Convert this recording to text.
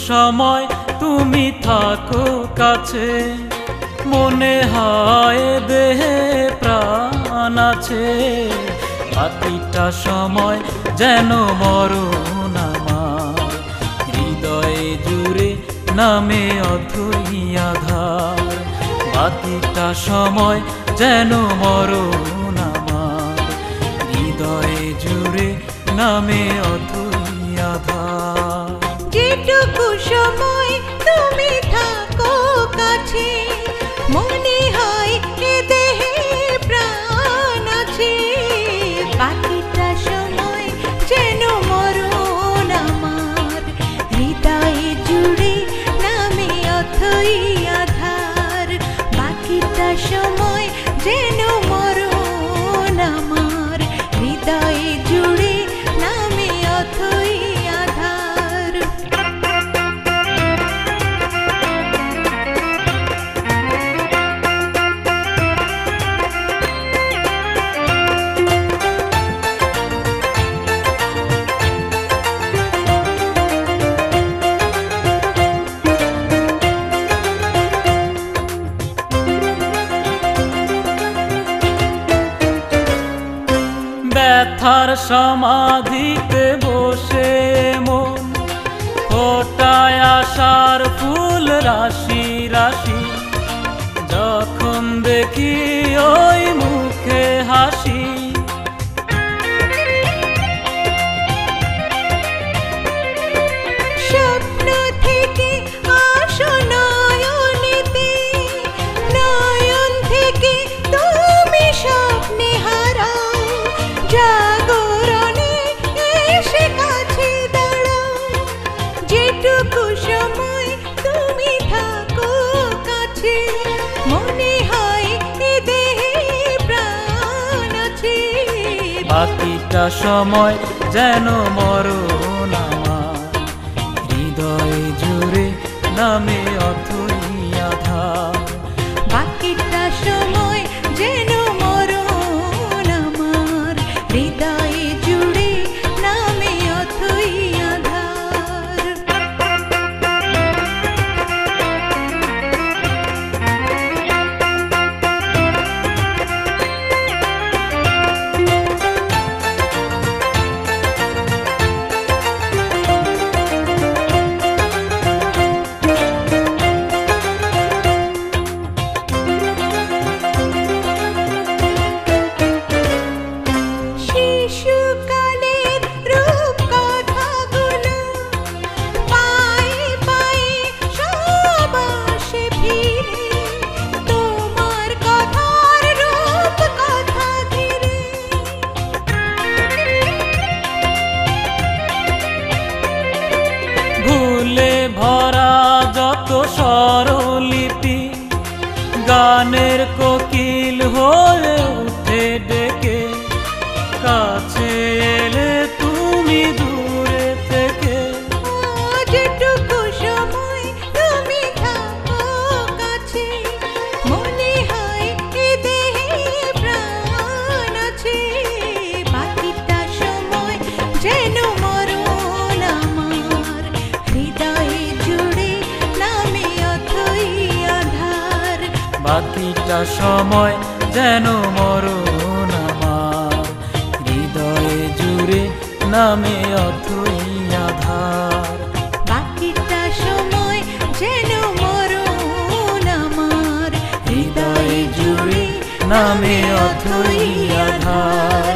সময় তুমি থাকো কাছে, মনে হয় দেহে প্রাণ আছে। বাকিটা সময় যেন মরণ আমার, হৃদয়ে জুড়ে নামে অথই আধার। বাকিটা সময় যেন মরণ আমার, হৃদয়ে জুড়ে নামে অথই আধার। যেটুকু সময় তুমি থাকো কাছে, মনে হয় এ দেহে প্রাণ আছে। বাকিটা সময় যেন মরণ আমার, হৃদয়ে জুড়ে নামে অথই আধার। বাকিটা সময় যেন মরণ আমার, হৃদয়ে জুড়ে নামে অথই আধার। ব্যথার সমাধিতে বসে মন ফোটায় আশার ফুল রাশি রাশি। যখন দেখি ওই মুখে হাসি, স্বপ্ন থেকে আসো নয়নেতে, নয়ন থেকে তুমি স্বপ্নে হারাও। জাগরণে এসে কাছে দাঁড়াও, যেটুকু সময় তুমি থাকো কাছে, মনে হয় এ দেহে প্রাণ আছে। বাকিটা সময় যেন মরণ আমার, হৃদয়ে জুড়ে নামে অথই আধার। বাকিটা সময় যেন মরণ আমার, হৃদয়ে জুড়ে নামে অথই আধার। শিশুকালের রূপ কথাগুলো পায়ে পায়ে সব আসে ফিরে, তোমার কথার রূপ কথা ধীরে। ভুলে ভরা যত স্বরলিপি, গানের কোকিল হয়ে উঠে ডেকে। কাছে এলে তুমি দূরে থেকে, যেটুকু সময় তুমি থাকো কাছে, মনে হয় এ দেহে প্রাণ আছে। বাকিটা সময় যেন মরণ আমার, হৃদয়ে জুড়ে নামে অথই আধার। বাকিটা সময় যেন মরণ আমার, হৃদয়ে জুড়ে নামে অথই আধার। বাকিটা সময় যেন মরণ আমার, হৃদয়ে জুড়ে নামে অথই আধার।